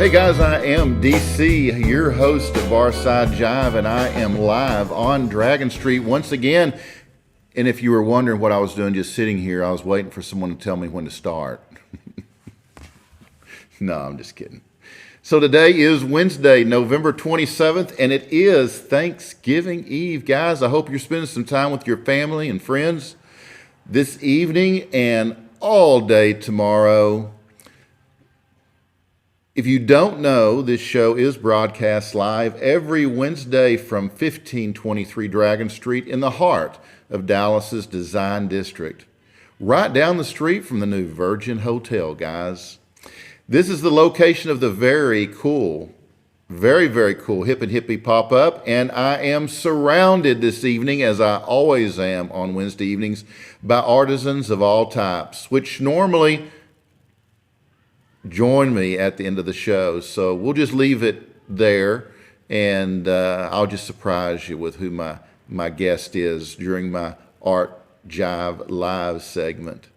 Hey guys, I am DC, your host of Barside Jive, and I am live on Dragon Street once again. And if you were wondering what I was doing just sitting here, I was waiting for someone to tell me when to start. No, I'm just kidding. So today is Wednesday, November 27th, and it is Thanksgiving Eve. Guys, I hope you're spending some time with your family and friends this evening and all day tomorrow. If you don't know, this show is broadcast live every Wednesday from 1523 Dragon Street in the heart of Dallas's Design District, right down the street from the new Virgin Hotel, guys. This is the location of the very cool, very cool Hip and Hippie pop-up, and I am surrounded this evening, as I always am on Wednesday evenings, by artisans of all types, which normally join me at the end of the show. So we'll just leave it there, and I'll just surprise you with who my guest is during my Art Jive Live segment.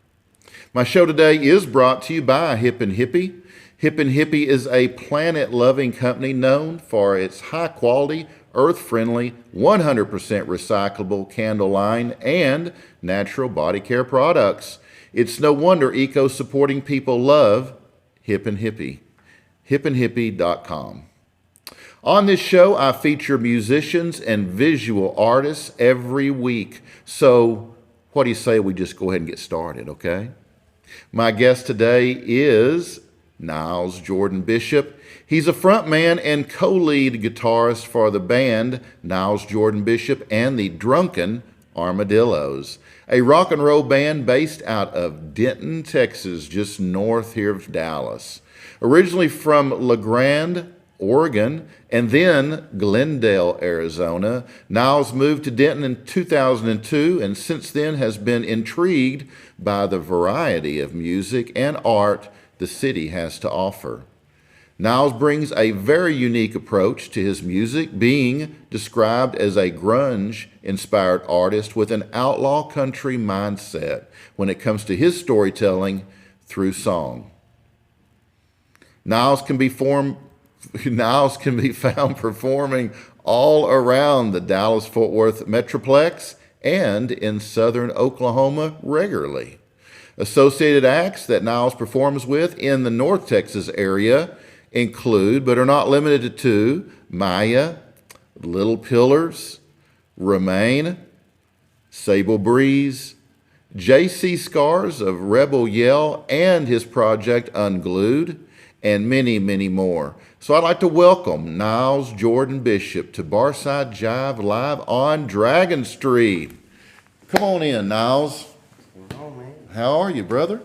My show today is brought to you by Hip and Hippie. Hip and Hippie is a planet-loving company known for its high-quality, earth-friendly, 100% recyclable candle line and natural body care products. It's no wonder eco-supporting people love Hip and Hippie, hipandhippie.com. On this show, I feature musicians and visual artists every week. So what do you say we just go ahead and get started, okay? My guest today is Nils Jordan Bishop. He's a frontman and co-lead guitarist for the band Nils Jordan Bishop and the Drunken Armadillos, a rock and roll band based out of Denton, Texas, just north here of Dallas. Originally from La Grande, Oregon, and then Glendale, Arizona, Nils moved to Denton in 2002 and since then has been intrigued by the variety of music and art the city has to offer. Nils brings a very unique approach to his music, being described as a grunge-inspired artist with an outlaw country mindset when it comes to his storytelling through song. Nils can be found performing all around the Dallas-Fort Worth Metroplex and in southern Oklahoma regularly. Associated acts that Nils performs with in the North Texas area include, but are not limited to, Maya, Little Pillars, Remain, Sable Breeze, J.C. Scars of Rebel Yell and his project Unglued, and many, many more. So I'd like to welcome Nils Jordan Bishop to Barside Jive live on Dragon Street. Come on in, Nils. What's going on, man? How are you, brother?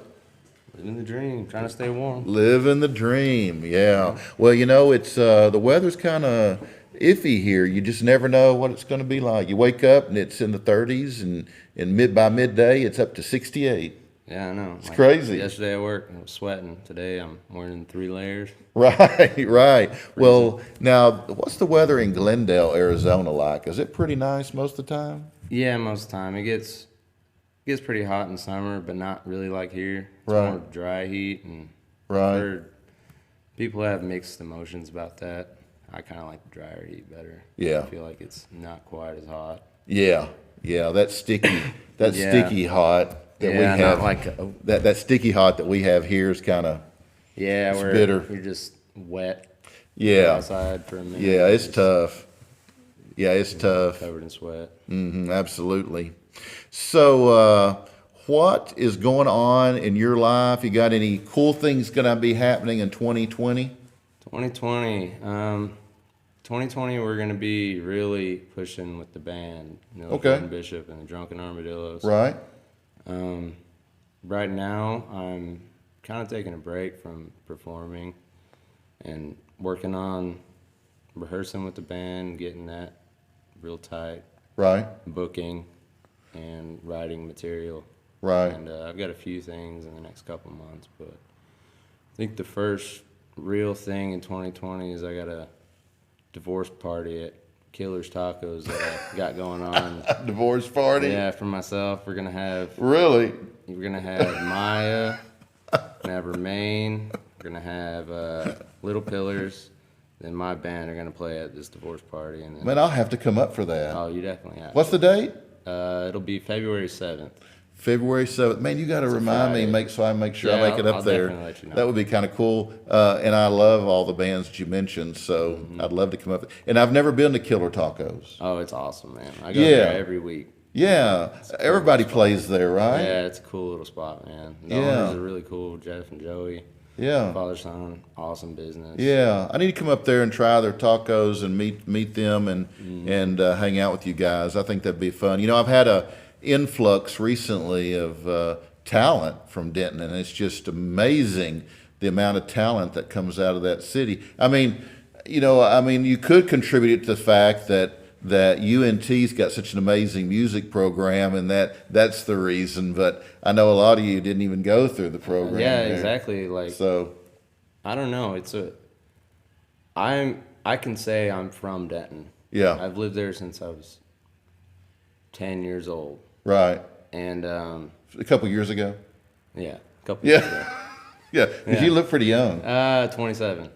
Living the dream, trying to stay warm. Living the dream, yeah. Well, you know, it's the weather's kind of iffy here. You just never know what it's going to be like. You wake up and it's in the 30s, and by midday it's up to 68. Yeah, I know. It's crazy. Yesterday at work, I was sweating. Today I'm wearing 3 layers. Right. Well, now, what's the weather in Glendale, Arizona like? Is it pretty nice most of the time? Yeah, most of the time. It gets pretty hot in summer, but not really like here. It's Right. more dry heat, and Right. I've heard people have mixed emotions about that. I kind of like the drier heat better. Yeah. I feel like it's not quite as hot. Yeah, that sticky, Yeah. sticky hot that we not have. like that sticky hot that we have here is kind of it's where bitter. you're just wet. Yeah. Outside for a minute. Yeah, it's just tough. Yeah, it's tough. Covered in sweat. Absolutely. So, what is going on in your life? You got any cool things going to be happening in 2020? 2020, we're going to be really pushing with the band, Nils Okay. Jordan Bishop and the Drunken Armadillos. Right. Right now, I'm kind of taking a break from performing and working on rehearsing with the band, getting that real tight, Right. booking, and writing material. Right. And I've got a few things in the next couple months, but I think the first real thing in 2020 is I got a divorce party at Killer's Tacos that I got going on. Divorce party? Yeah, for myself. We're gonna have Really? Maya, we're gonna have Remain, we're gonna have Little Pillars. Then my band are gonna play at this divorce party, and then Man, I'll have to come up for that. oh, you definitely have. What's the date? It'll be February 7th. February 7th. Man, you got to remind me, Friday. I make sure I Yeah, make it up I'll there. definitely let you know. That would be kind of cool. And I love all the bands that you mentioned, so I'd love to come up. And I've never been to Killer Tacos. Oh, it's awesome, man. I go Yeah. there every week. Yeah, everybody plays there, right? Yeah, it's a cool little spot, man. The Yeah. owners are really cool, Jeff and Joey. Yeah. Father son, awesome business. Yeah, I need to come up there and try their tacos and meet them and hang out with you guys. I think that'd be fun. You know, I've had a influx recently of talent from Denton, and it's just amazing the amount of talent that comes out of that city. I mean, you could contribute it to the fact that UNT's got such an amazing music program, and that's the reason. But I know a lot of you didn't even go through the program. Yeah, there. exactly. Like, So, I don't know. I can say I'm from Denton. yeah, I've lived there since I was 10 years old. right. And, A couple years ago. yeah, a couple years ago. Yeah, yeah. Because you look pretty young. 27.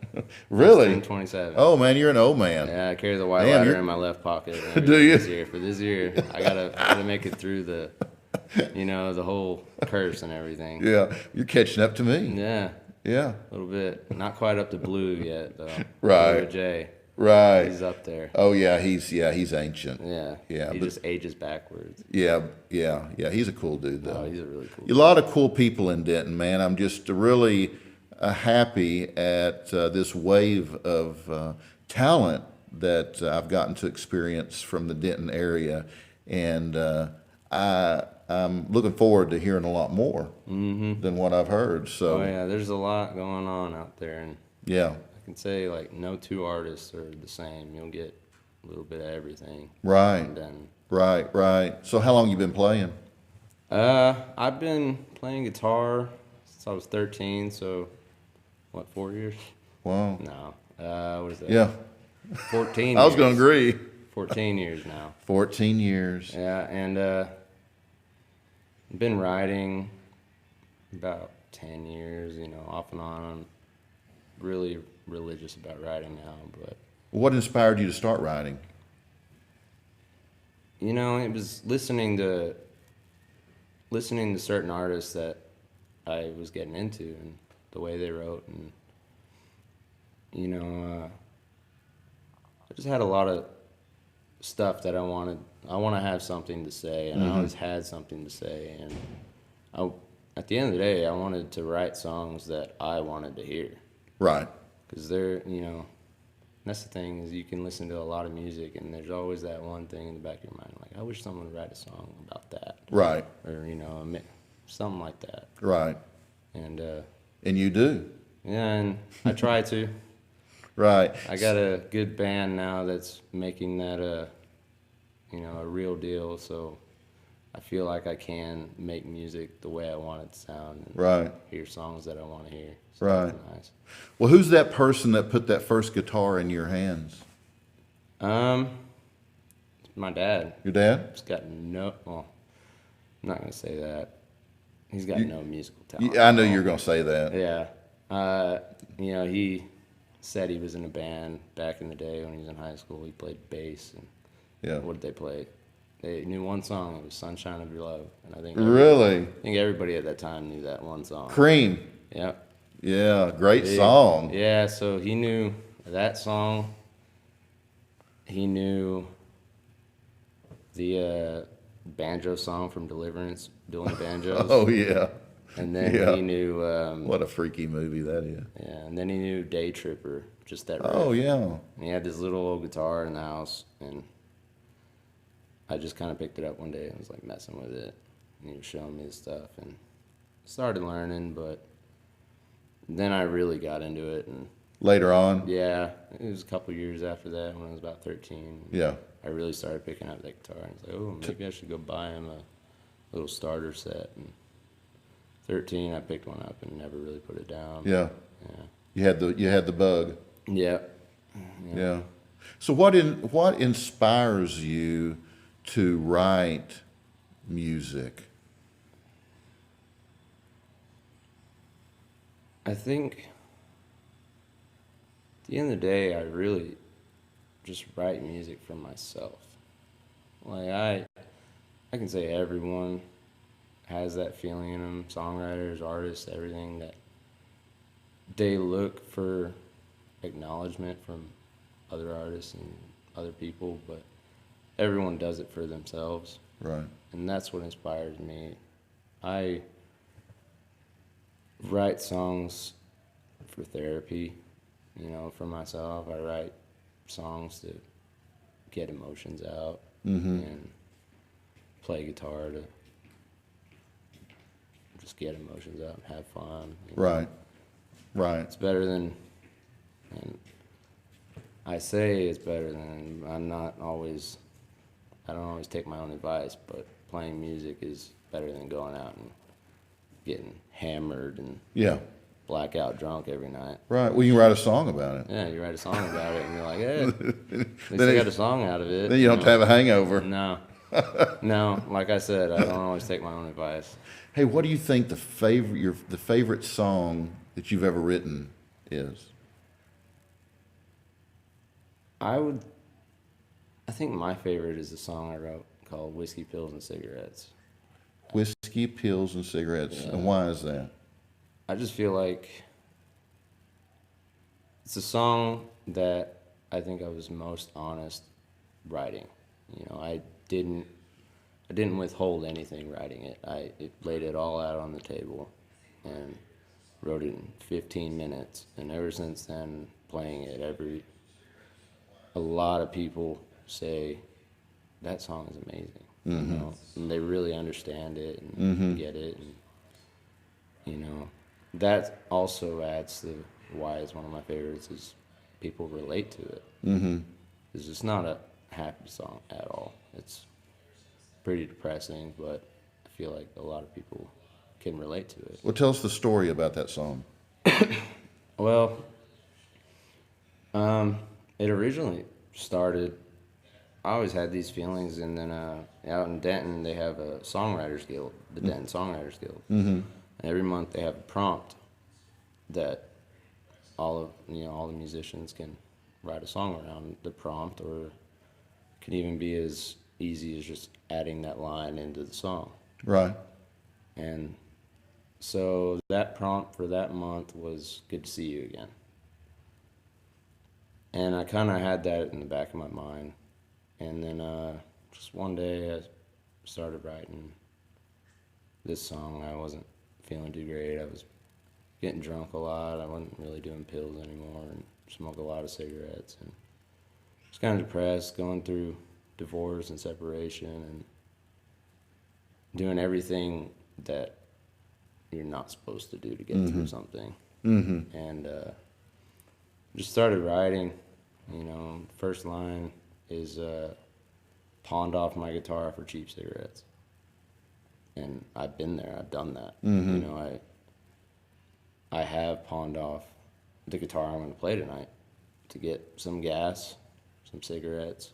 Really? I'm 27. Oh man, you're an old man. Yeah, I carry the white Damn, lighter you're- in my left pocket. Do you? For this year, I gotta make it through the whole curse and everything. Yeah, you're catching up to me. Yeah, Yeah, a little bit. Not quite up to blue yet, though. Right. Blue J, right. he's up there. Oh yeah, he's ancient. Yeah. Yeah, He but- just ages backwards. Yeah. He's a cool dude Oh, though. he's a really cool. A lot of cool people in Denton, man. I'm just really happy at this wave of talent that I've gotten to experience from the Denton area, and I'm looking forward to hearing a lot more than what I've heard. So Oh yeah, there's a lot going on out there, and yeah, I can say like no two artists are the same. You'll get a little bit of everything. right, And then right. So how long you been playing? I've been playing guitar since I was 13, so what, 4 years? Wow. No. What is that? Yeah, 14 I was years. going to agree. 14 years now. 14 years. Yeah, and been writing about 10 years, off and on. I'm really religious about writing now, but What inspired you to start writing? it was listening to certain artists that I was getting into and the way they wrote, and I just had a lot of stuff that I want to have something to say, and I always had something to say, and at the end of the day, I wanted to write songs that I wanted to hear, Right. because that's the thing, is you can listen to a lot of music, and there's always that one thing in the back of your mind, like, I wish someone would write a song about that, Right. or something like that, Right. and And you do. yeah, and I try to. Right. I got a good band now that's making that a real deal, so I feel like I can make music the way I want it to sound, and Right. hear songs that I want to hear. So Right. that's nice. Well, who's that person that put that first guitar in your hands? It's my dad. Your dad? He's got well, I'm not gonna say that. He's got no musical talent. I know you're going to say that. Yeah. He said he was in a band back in the day when he was in high school. He played bass, and Yeah. what did they play? They knew one song. It was "Sunshine of Your Love," and I think Really? everybody at that time knew that one song. Cream. Yep. Yeah, great Big. song. Yeah, so he knew that song. He knew the banjo song from Deliverance, Dueling Banjos. Oh, yeah. And then yeah. he knew, What a freaky movie that is. yeah, and then he knew Day Tripper, just that riff. Oh, yeah. And he had this little old guitar in the house, and I just kind of picked it up one day and was like messing with it. And he was showing me the stuff, and started learning, but then I really got into it, and Later on? yeah, it was a couple years after that when I was about 13. Yeah. I really started picking up that guitar, and I was like, oh, maybe I should go buy him a little starter set. And 13, I picked one up and never really put it down. Yeah. Yeah. You had the bug. Yeah. Yeah. So what inspires you to write music? I think At the end of the day, I really just write music for myself. Like I can say everyone has that feeling in them, songwriters, artists, everything, that they look for acknowledgement from other artists and other people, but everyone does it for themselves. Right. And that's what inspires me. I write songs for therapy, for myself. I write songs to get emotions out and play guitar to just get emotions out and have fun. Right. Right. It's better than, and I say it's better than, I don't always take my own advice, but playing music is better than going out and getting hammered and Yeah. blackout drunk every night. Right. Well, you can write a song about it. Yeah, you write a song about it and you're like, hey, at least I got a song out of it. Then you don't have a hangover. No. No, like I said, I don't always take my own advice. Hey, what do you think the favorite song that you've ever written is? I think my favorite is a song I wrote called Whiskey, Pills, and Cigarettes. Whiskey, Pills, and Cigarettes. Yeah. And why is that? I just feel like it's a song that I think I was most honest writing. I didn't withhold anything writing it. I laid it all out on the table and wrote it in 15 minutes. And ever since then, playing it, a lot of people say that song is amazing. And they really understand it and get it, and that also adds to why it's one of my favorites, is people relate to it. It's just not a happy song at all. It's pretty depressing, but I feel like a lot of people can relate to it. Well, tell us the story about that song. Well, it originally started, I always had these feelings, and then out in Denton, they have a songwriters guild, the Denton Songwriters Guild. And every month they have a prompt that all the musicians can write a song around the prompt, or it can even be as easy as just adding that line into the song. Right. And so that prompt for that month was "Good to See You Again." And I kind of had that in the back of my mind. And then just one day I started writing this song. I wasn't feeling too great. I was getting drunk a lot. I wasn't really doing pills anymore and smoked a lot of cigarettes. And was kind of depressed, going through divorce and separation and doing everything that you're not supposed to do to get through something. And just started writing. First line is pawned off my guitar for cheap cigarettes. And I've been there, I've done that. I have pawned off the guitar I'm going to play tonight to get some gas, some cigarettes,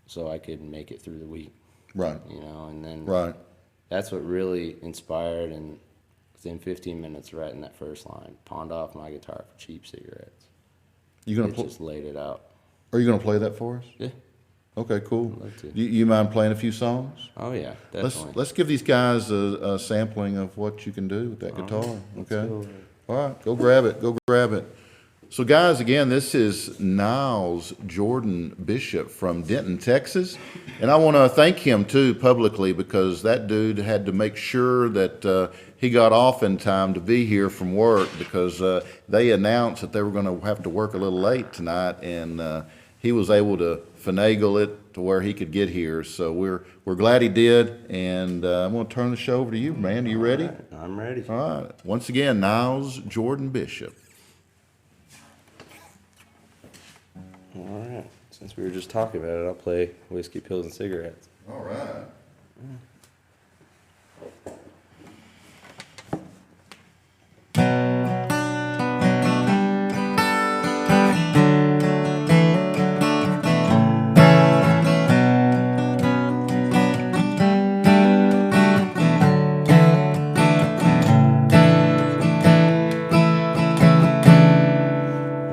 so I could make it through the week. Right. And then Right. that's what really inspired, and within 15 minutes writing that first line, pawned off my guitar for cheap cigarettes. You gonna Just laid it out. Are you gonna play that for us? Yeah. Okay, cool. I'd love to. You mind playing a few songs? Oh yeah, definitely. Let's give these guys a sampling of what you can do with that guitar. Okay. go. All right, go grab it. Go grab it. So, guys, again, this is Nils Jordan Bishop from Denton, Texas, and I want to thank him too publicly, because that dude had to make sure that he got off in time to be here from work, because they announced that they were going to have to work a little late tonight, and he was able to finagle it to where he could get here. So we're glad he did, and I'm going to turn the show over to you, man. Are you ready? Right, I'm ready. All right. Once again, Nils Jordan Bishop. All right. Since we were just talking about it, I'll play Whiskey, Pills, and Cigarettes. All right.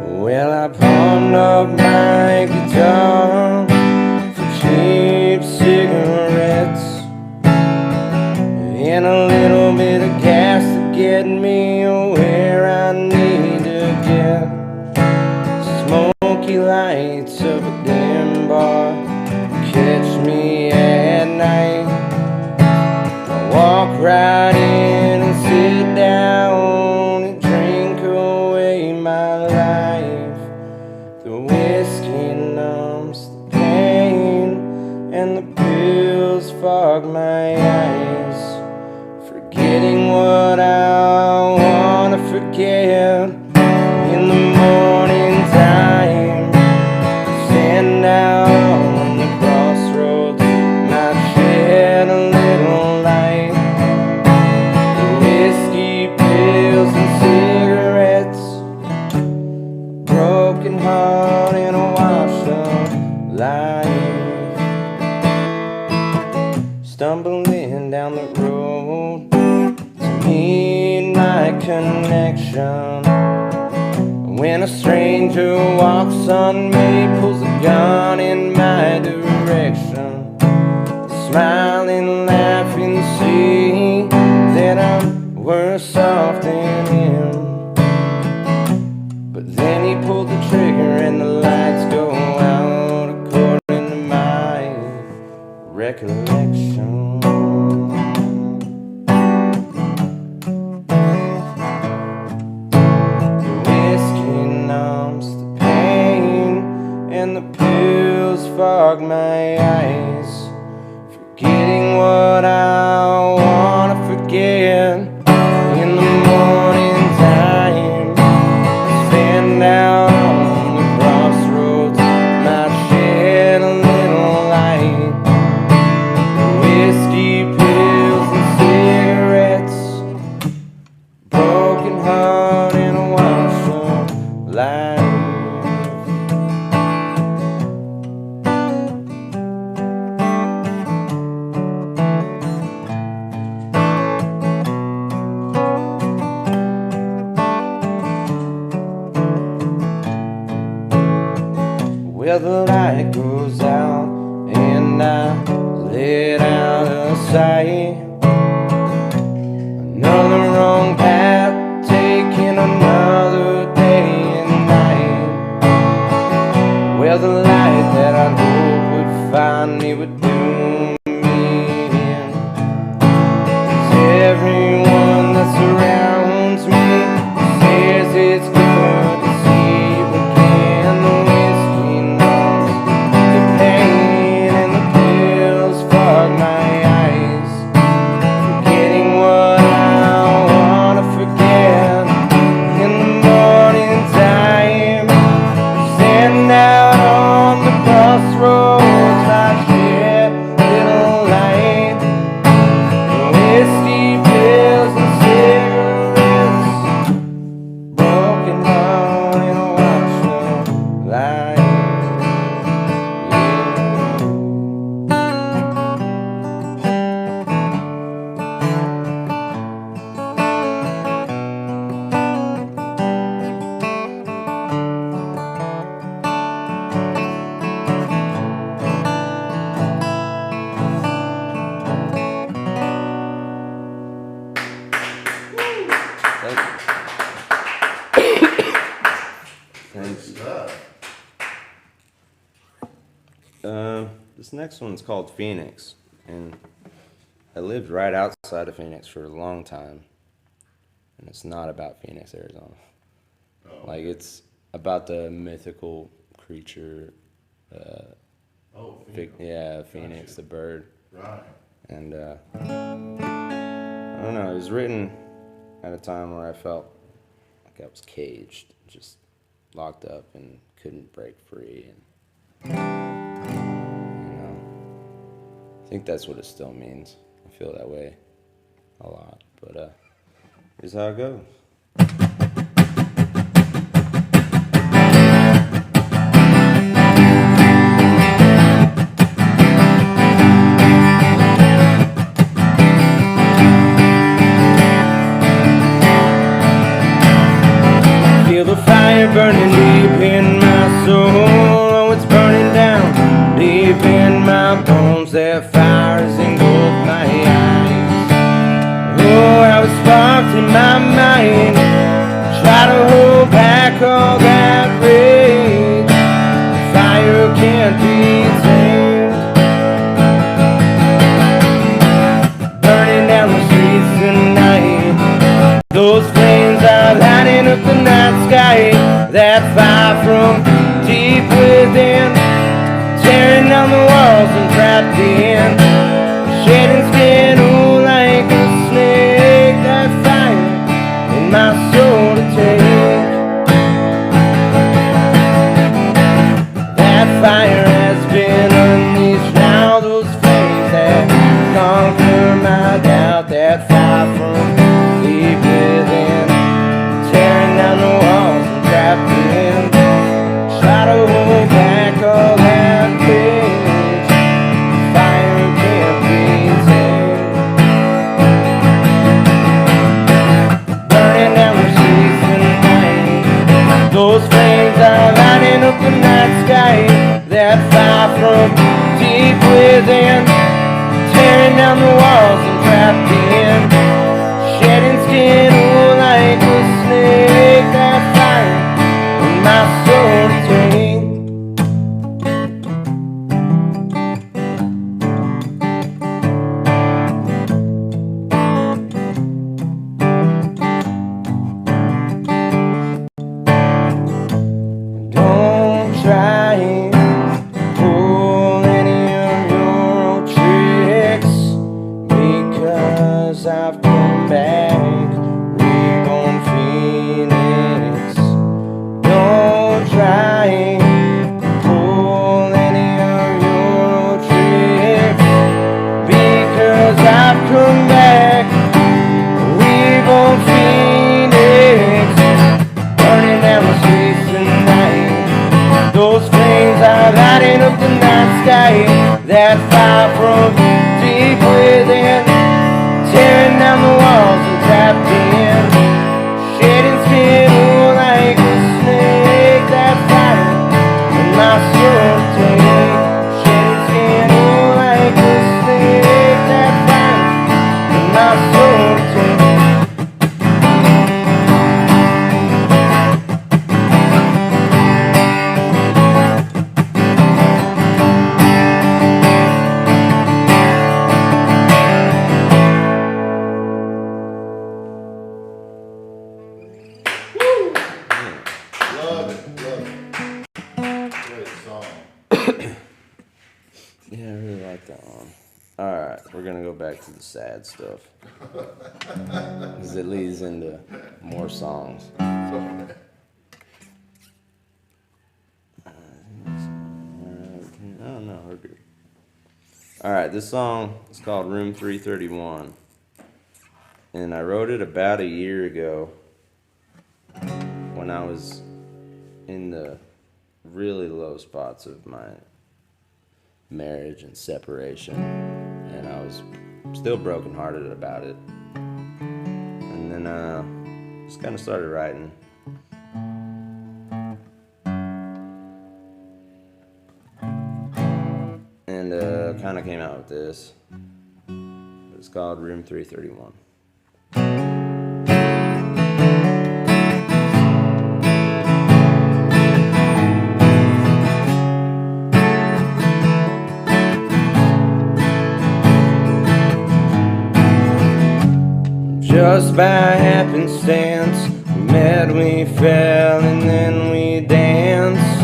Well, get me where I need to get. Smoky lights of a dim bar catch me at night. I walk right in and sit down and drink away my life. The whiskey numbs the pain and the pills fog my eyes. Forgetting what I wanna forget in the morning time. Stand out on the crossroads, might shed a little light. The whiskey, pills, and cigarettes, broken heart and a washed up life. Stumbling down the road to meet my connection, when a stranger walks on me, pulls a gun in my direction. Smile and laugh and see that I'm worse off than him. But then he pulled the trigger and the lights go out according to my recollection. The whiskey numbs the pain and the pills fog my eyes. Forgetting what I wanna forget in the morning time. Stand out on the crossroads, might shed a little light. Whiskey, pills, and cigarettes, broken heart and a washed up life. Well, the light goes out and I let out of sight. Another wrong path, taking another day and night. Well, the light that I hoped would find me would do me in. 'Cause everyone that surrounds me says it's good to see you again. The whiskey numbs the pain and the pills fog my eyes. Forgetting what I wanna forget in the morning time. Stand out on the crossroads, I shed little light. Whiskey, pills, and cigarettes, broken heart and a washed up life. Thanks. This next one's called Phoenix, and I lived right outside of Phoenix for a long time, and it's not about Phoenix, Arizona. Like, it's about the mythical creature, Phoenix, the bird. Right. And I don't know, it was written at a time where I felt like I was caged, just locked up and couldn't break free. And I think that's what it still means. I feel that way a lot, but here's how it goes. Feel the fire burning deep in my soul. Oh, it's burning down deep in my bones. That fire has engulfed my eyes. Oh, how it sparks in my Those flames are lighting up the night sky, that fire from deep within, tearing down the walls and trapped in, shedding skin, oh, like a snake. That fire in my soul to take. That fire has been unleashed now. Those flames that conquer my doubt. That fire from deep within, tearing down the walls and trapped in. Try to hold back all that rage. Fire can't be tamed. Burning down the streets tonight. Those flames are lighting up the night sky. That fire from deep within, tearing down the walls and trapped in, shedding skin, oh, like a snake. That fire in my soul to take. Don't try and pull any of your old tricks, because I've come back, reborn Phoenix. Don't try and pull any of your old tricks, because I've come back, reborn Phoenix. Burning down the streets tonight. Those flames are lighting up the night sky. That fire from deep within, tearing down the walls and trapped in, shedding skin, oh, like a snake. That fire in my soul to take. Shedding skin, oh, like a snake. That fire in my soul to take. Love it, love it. Great song. Yeah, I really like that one. Alright, we're gonna go back to the sad stuff, because it leads into more songs. I don't know. Alright, this song is called Room 331. And I wrote it about a year ago when I was in the really low spots of my marriage and separation. And I was still brokenhearted about it. And then just kind of started writing. And kind of came out with this. It's called Room 331. Just by happenstance, we met, we fell, and then we danced.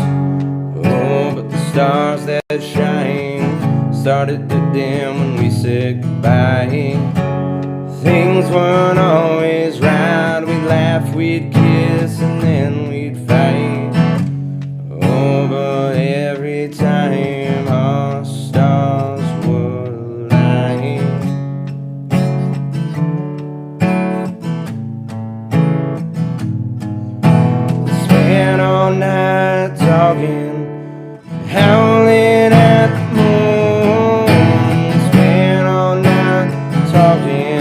Oh, but the stars that shine started to dim when we said goodbye. Things weren't always right, we'd laugh, we'd kiss, and then we'd fight. Oh, but every time our stars were aligned. Spent all night talking, howling at the moon. Spent all night talking,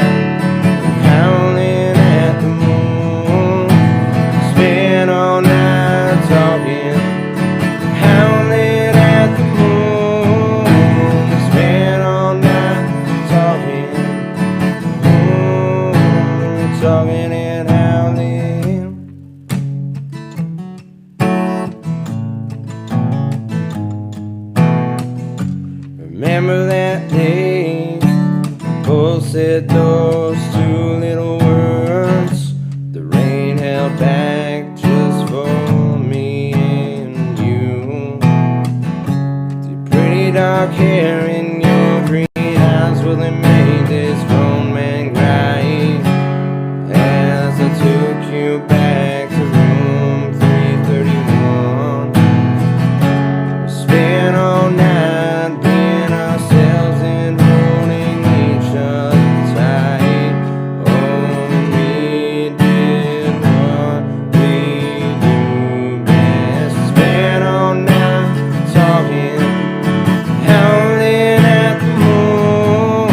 howling at the moon. Spent all night talking, howling at the moon. Spent all night talking, talking and howling. Remember that day, both said those two little words. you back to room 331. We spent all night being ourselves and holding each other tight. Oh, we did what we do best. Spent all night talking, howling at the moon.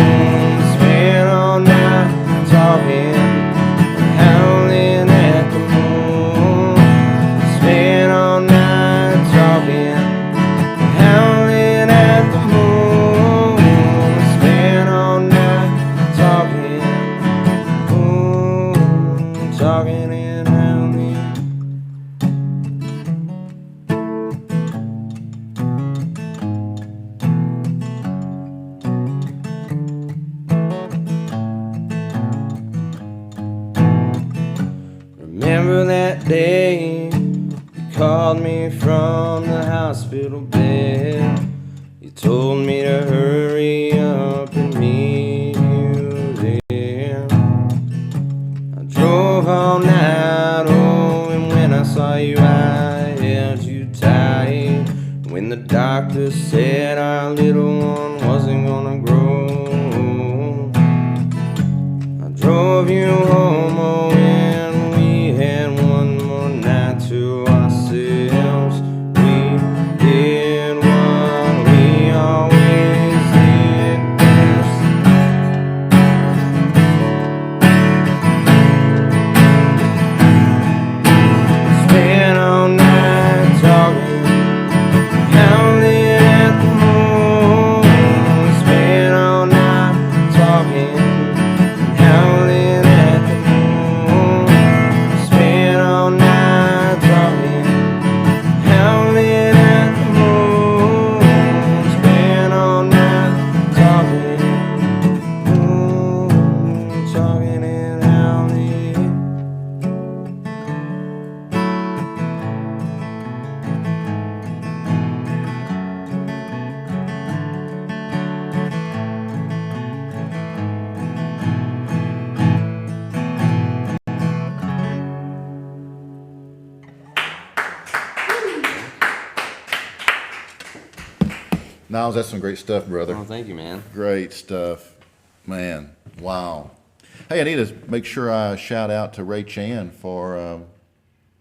Spent all night talking, howling at the moon. Spent all night talking, howling at the moon. Spent all night talking, talking and howling. Remember that day you called me from the hospital bed. You told me to hurry up and meet you there. I drove all night, oh, and when I saw you I held you tight. When the doctor said our little one wasn't gonna grow, I drove you home, oh, and we had one more night to ourselves. We did what we always did best. Spent all night talking, howling at the moon. Spent all night talking, howling at the moon. Spent all night talking, howling at the moon. Spent all night talking, talking and howling. Niles, that's some great stuff, brother. Oh, thank you, man. Great stuff. Man, wow. Hey, I need to make sure I shout out to Ray Chan for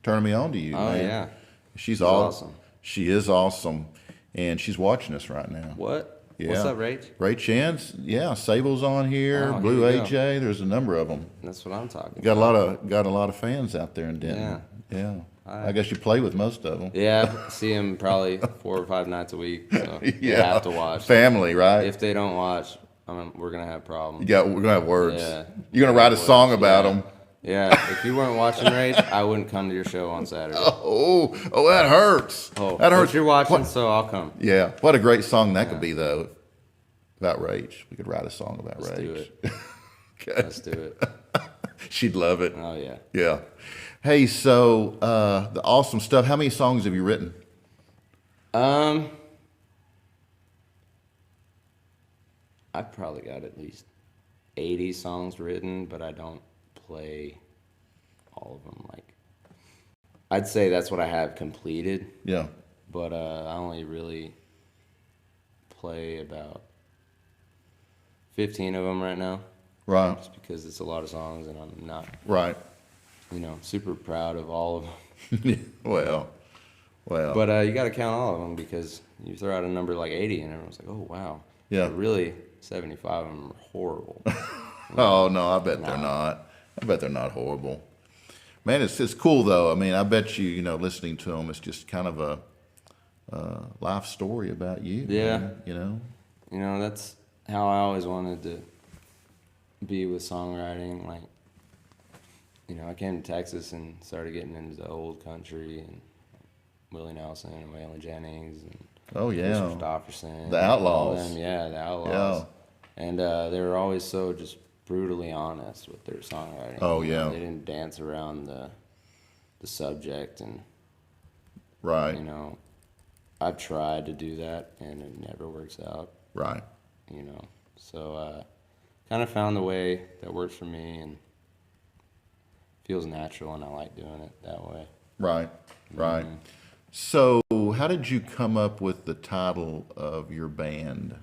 turning me on to you, Oh, man. yeah. She's awesome. She is awesome. And she's watching us right now. What? Yeah. What's up, Rach? Ray Chan's, yeah, Sable's on here, Oh, Blue here you go. AJ, there's a number of them. That's what I'm talking Got about. a lot of fans out there in Denton. Yeah. I guess you play with most of them. Yeah, I see him probably 4 or 5 nights a week. So you Yeah. have to watch. Family, right? If they don't watch, we're gonna have problems. We're gonna have words. Yeah. You're gonna write a song about them. Yeah, if you weren't watching Rach, I wouldn't come to your show on Saturday. Oh, that hurts. Oh, that hurts. If you're watching, What- so I'll come. Yeah, what a great song that could be, though. About Rach, we could write a song about Let's Rach. do it. Okay. Let's do it. She'd love it. Oh yeah. Yeah. Hey, so the awesome stuff. How many songs have you written? I've probably got at least 80 songs written, but I don't play all of them. Like, I'd say that's what I have completed, Yeah. but I only really play about 15 of them right now, Right. just because it's a lot of songs, and I'm not, Right. super proud of all of them. Well. But you got to count all of them, because you throw out a number like 80, and everyone's like, "Oh wow." Yeah. But really, 75 of them are horrible. Oh no, I bet they're not. I bet they're not horrible. Man, it's cool though. I mean, I bet you listening to them, it's just kind of a life story about you. Yeah. Man, That's how I always wanted to be with songwriting. Like, I came to Texas and started getting into the old country and Willie Nelson and Waylon Jennings and Oh yeah. Christopherson. The and all Outlaws. them. Yeah, the Outlaws. Yeah. And they were always so just brutally honest with their songwriting. Oh, yeah. They didn't dance around the subject, and Right. I've tried to do that and it never works out. Right. So kind of found the way that works for me, and feels natural, and I like doing it that way. Right, right. So, how did you come up with the title of your band?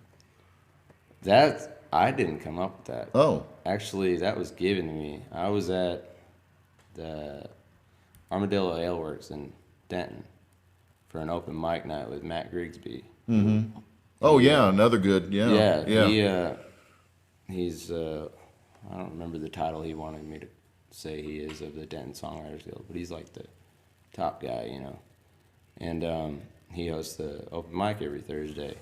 That I didn't come up with that. Oh, Actually, that was given to me. I was at the Armadillo Ale Works in Denton for an open mic night with Matt Grigsby. oh yeah, another good, yeah, Yeah, yeah. he's I don't remember the title he wanted me to say he is of the Denton Songwriters Guild, but he's like the top guy, you know. And he hosts the open mic every Thursday.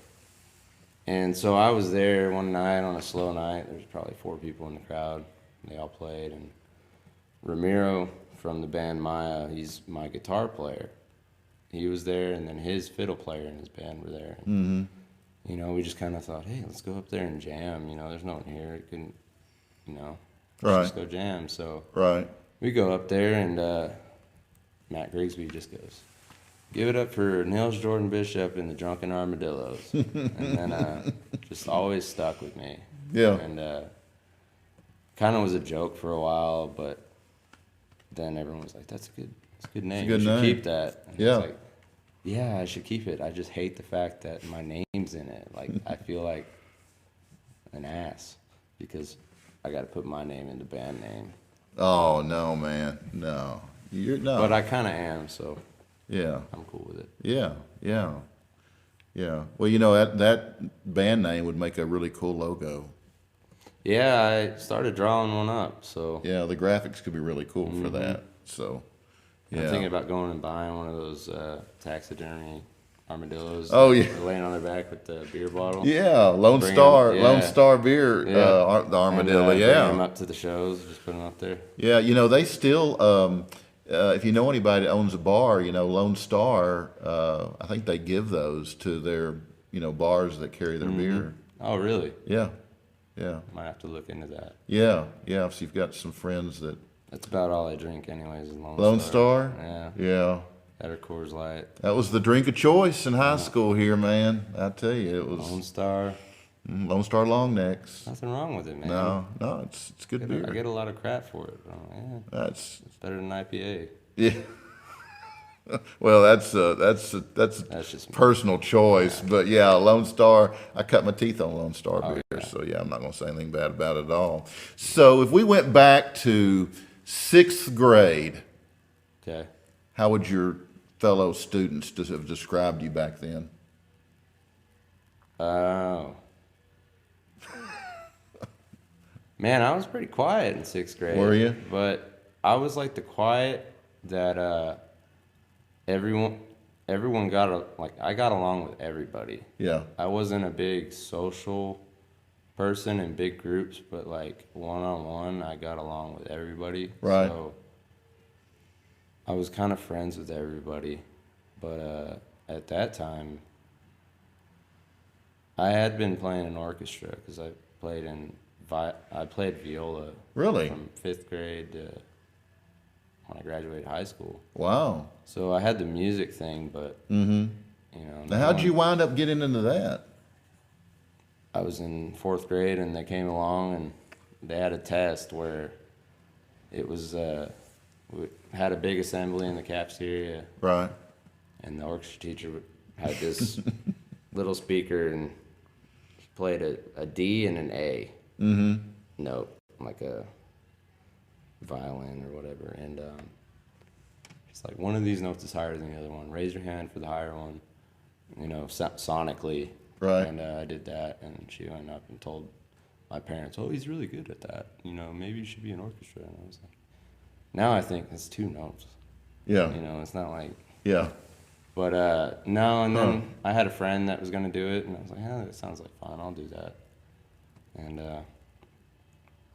And so I was there one night on a slow night. There was probably 4 people in the crowd. They all played, and Ramiro from the band Maya, he's my guitar player. He was there, and then his fiddle player and his band were there. And, you know, we just kind of thought, hey, let's go up there and jam. You know, there's no one here. It couldn't, you know, let's just go jam. So Right. we go up there, and Matt Grigsby just goes, give it up for Nils Jordan Bishop and the Drunken Armadillos. And then just always stuck with me. Yeah. And kind of was a joke for a while, but then everyone was like, that's a good name. good You should name. keep that. And Yeah. it's like, yeah, I should keep it. I just hate the fact that my name's in it. Like, I feel like an ass because I got to put my name in the band name. Oh no, man, no. You're no. But I kind of am, so Yeah, I'm cool with it. yeah, yeah, yeah. Well, you know that band name would make a really cool logo. Yeah, I started drawing one up, so Yeah, the graphics could be really cool for that. So, I'm yeah. thinking about going and buying one of those taxidermy armadillos. Oh, yeah. They're laying on their back with the beer bottle. Yeah, Lone Bring 'em- Star, yeah. Lone Star beer, Yeah. the armadillo. Bring them Yeah, up to the shows, just put them up there. yeah. You know, they still. If you know anybody that owns a bar, you know, Lone Star. I think they give those to their, bars that carry their beer. Oh, really? Yeah, yeah, Might have to look into that. yeah, yeah. So you've got some friends that That's about all I drink, anyways. Is Lone Star. Yeah. Yeah. That or Coors Light. That was the drink of choice in high school here, man. I tell you, it was Lone Star. Lone Star Long Necks. Nothing wrong with it, man. No, it's good I beer. get a lot of crap for it. But yeah, That's it's better than IPA. yeah. Well, that's just me. personal choice, but yeah, Lone Star. I cut my teeth on Lone Star beer, yeah. so yeah, I'm not going to say anything bad about it at all. So if we went back to 6th grade, Okay. how would your fellow students have described you back then? Oh. Man, I was pretty quiet in 6th grade. Were you? But I was like the quiet that everyone I got along with everybody. Yeah, I wasn't a big social person in big groups, but like one-on-one, I got along with everybody. Right. So I was kind of friends with everybody. But at that time, I had been playing in orchestra because I played viola really? from 5th grade to when I graduated high school. Wow. So I had the music thing, but Mm-hmm. you know. Now, how'd you wind up getting into that? I was in 4th grade and they came along and they had a test where it was we had a big assembly in the cafeteria Right. and the orchestra teacher had this little speaker and played a D and an A note, like a violin or whatever, and it's like one of these notes is higher than the other one. Raise your hand for the higher one, sonically. Right. And I did that, and she went up and told my parents, "Oh, he's really good at that. Maybe you should be in orchestra." And I was like, now I think it's 2 notes. Yeah. It's not like. Yeah. But no, and then I had a friend that was gonna do it, and I was like, "Yeah, that sounds like fun. I'll do that." And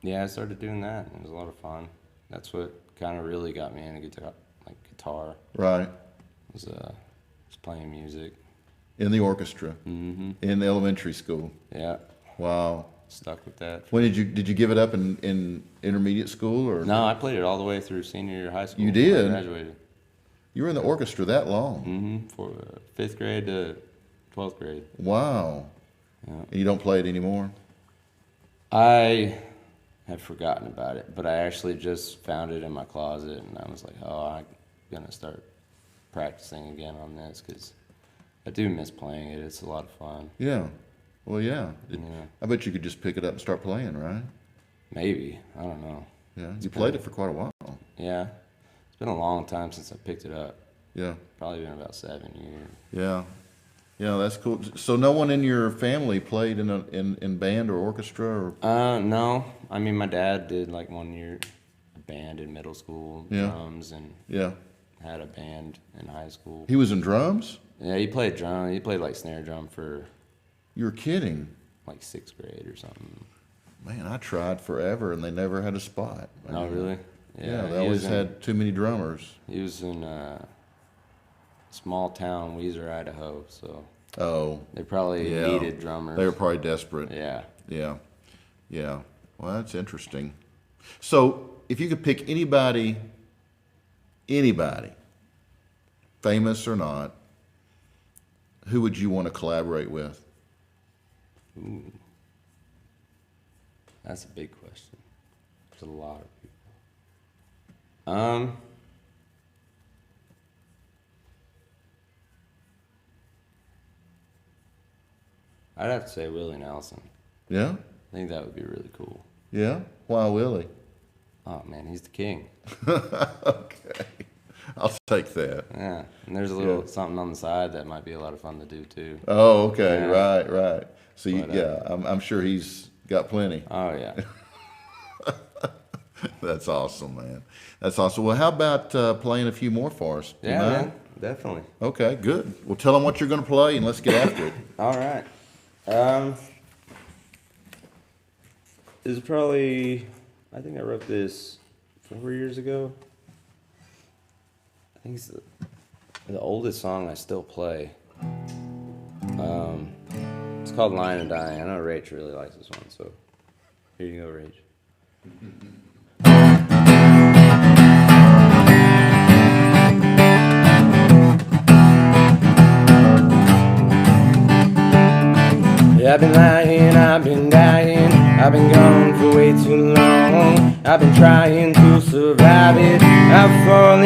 yeah, I started doing that, and it was a lot of fun. That's what kind of really got me into guitar. Right. Was playing music. In the orchestra. Mm-hmm. In elementary school. Yeah, Wow. stuck with that. When did you give it up in intermediate school or? No, I played it all the way through senior year of high school. You when I did? graduated. You were in the orchestra that long. Mm-hmm. For 5th grade to 12th grade. Wow. Yeah. And you don't play it anymore? I have forgotten about it. But I actually just found it in my closet, and I was like, oh, I'm going to start practicing again on this because I do miss playing it. It's a lot of fun. Yeah. Well, yeah. Yeah. I bet you could just pick it up and start playing, right? Maybe. I don't know. Yeah. You played it for quite a while. Yeah. It's been a long time since I picked it up. Yeah. Probably been about 7 years. Yeah. Yeah, that's cool. So no one in your family played in band or orchestra or? No. I mean, my dad did like 1 year band in middle school, Yeah. drums, and Yeah. had a band in high school. He was in drums? Yeah, he played drum. He played like snare drum for You're kidding. like 6th grade or something. Man, I tried forever and they never had a spot. Oh, really? Yeah, they he always was in- had too many drummers. He was in small town Weiser, Idaho, so Oh, they probably yeah. needed drummers. They were probably desperate. Yeah. Yeah. Yeah. Well, that's interesting. So, if you could pick anybody, famous or not, who would you want to collaborate with? Ooh. That's a big question. There's a lot of people. I'd have to say Willie Nelson. Yeah? I think that would be really cool. Yeah? Why Willie? Oh man, he's the king. Okay. I'll take that. Yeah, and there's a little something on the side that might be a lot of fun to do too. Oh, okay. Yeah. Right. So, But, I'm sure he's got plenty. Oh yeah. That's awesome, man. That's awesome. Well, how about playing a few more for us? Do you Yeah, mind? man, definitely. Okay, good. Well, tell them what you're going to play and let's get after it. All right. This is probably, I think I wrote this 4 years ago. I think it's the oldest song I still play. It's called Lying and Dying. I know Rach really likes this one, so here you go, Rach. I've been lying, I've been dying, I've been gone for way too long. I've been trying to survive it, I've fallen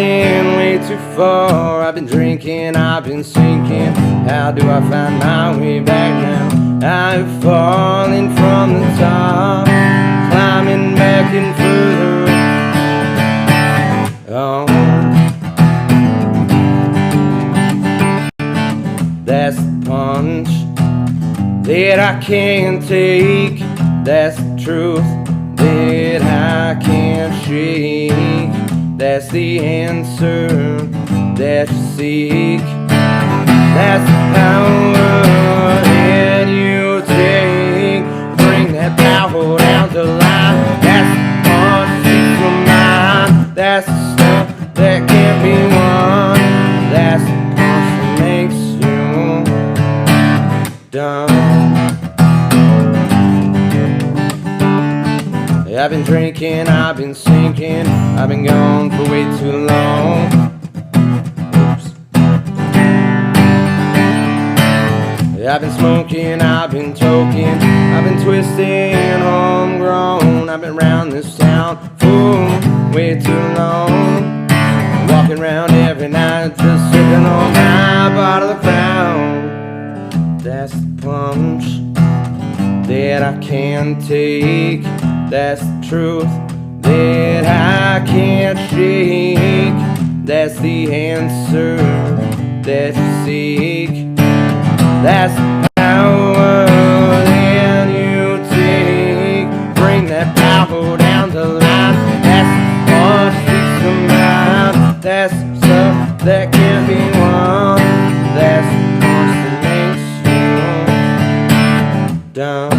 way too far. I've been drinking, I've been sinking, how do I find my way back now? I've fallen from the top, climbing back and further. Oh, that's the punch that I can't take, that's the truth that I can't shake, that's the answer that you seek, that's the power that you take, bring that power down to life, that's the punch that's your mind, that's the stuff that can't be won, that's the punch that makes you dumb. I've been drinking, I've been sinking, I've been gone for way too long. Oops. I've been smoking, I've been toking, I've been twisting, homegrown. I've been round this town for way too long. Walking around every night, just sipping on my bottle of Crown. That's the plunge that I can't take, that's the truth that I can't shake, that's the answer that you seek, that's the power that you take, bring that power down to life, that's what speaks to mind, that's stuff that can't be won, that's the force that makes you dumb.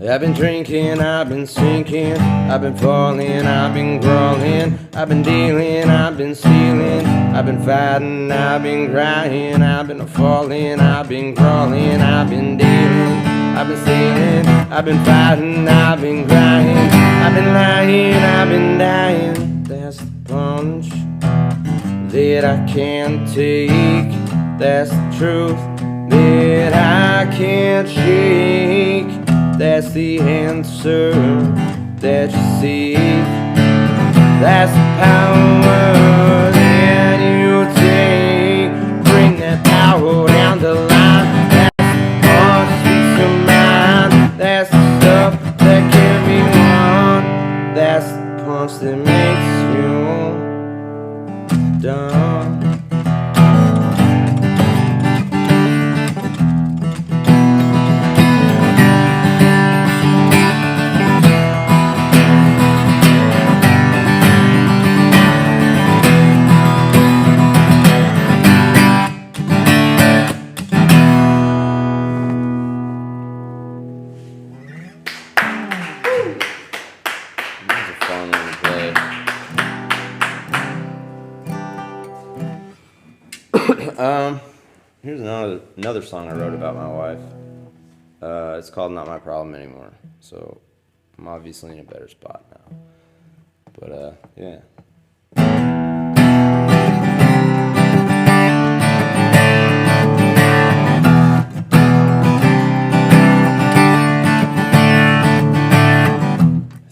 I've been drinking, I've been sinking, I've been falling, I've been crawling, I've been dealing, I've been stealing, I've been fighting, I've been crying, I've been falling, I've been crawling, I've been dealing, I've been singing, I've been fighting, I've been crying, I've been lying, I've been dying. That's the punch that I can't take. That's the truth that I can't shake. That's the answer that you seek. That's the power that you take. Bring that power down the line. That's the peace of mind. That's the stuff that can be won. That's the punch that makes you dumb. Here's another song I wrote about my wife. It's called Not My Problem Anymore. So I'm obviously in a better spot now. But yeah.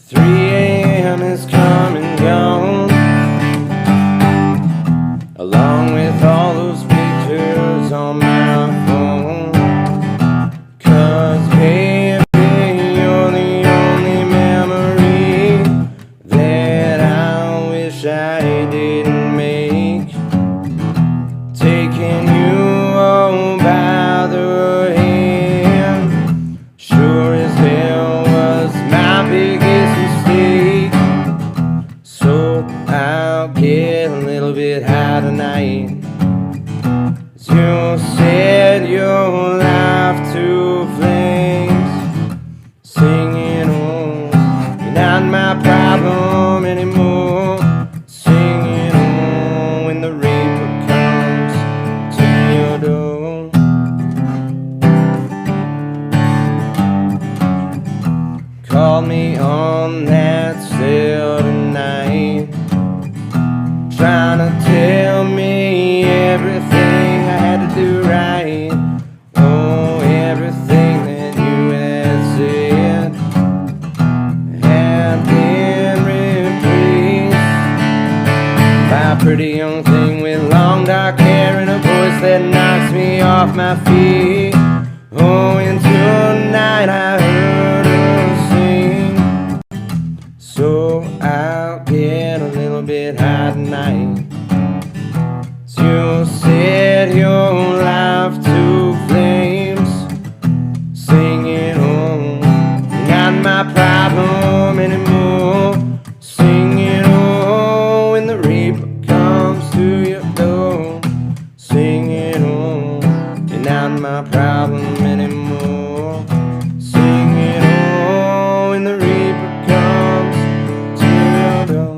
3 a.m. is come and gone, along with all those pictures on my phone. 'Cause baby, you're the only memory that I wish I didn't make. Taking you all by the hand sure as hell was my biggest mistake. So I'll get a little bit high tonight. You set your life to flames, singing, oh, you're not my problem anymore. Singing, oh, when the reaper comes to your door. Called me on that cell tonight, trying to tell me everything I had to do right. Oh, everything that you had said had been replaced by a pretty young thing with long dark hair and a voice that knocks me off my feet. Oh, and tonight I heard her sing. So I'll get a little bit high tonight. You set your life to flames, singing, oh, not my problem anymore. Singing, oh, when the reaper comes to your door. Singing, oh, you're not my problem anymore. Singing, oh, when the reaper comes to your door.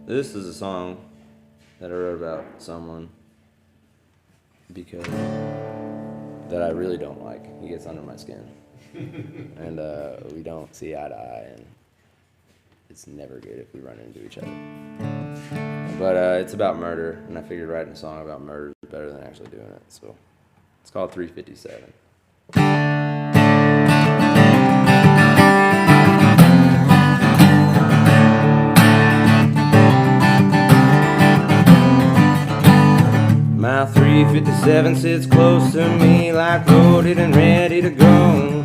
This is a song that I wrote about someone because that I really don't like. He gets under my skin. And we don't see eye to eye, and it's never good if we run into each other. But it's about murder, and I figured writing a song about murder is better than actually doing it. So it's called 357. My 357 sits close to me like loaded and ready to go.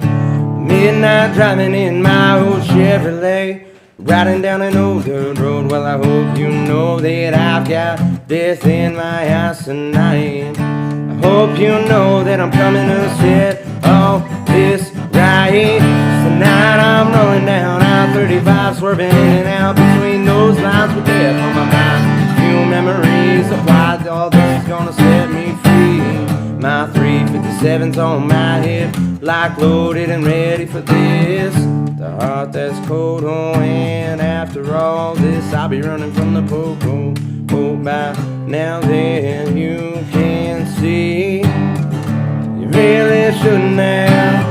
Midnight driving in my old Chevrolet, riding down an old dirt road. Well, I hope you know that I've got death in my eyes tonight. I hope you know that I'm coming to set all this right. Tonight I'm rolling down I-35 swerving in and out between those lines with death on my mind. Few memories of why all this is gonna set me free. My 357's on my hip, like loaded and ready for this. The heart that's cold, oh, and after all this, I'll be running from the popo. Oh, by now then you can see, you really shouldn't have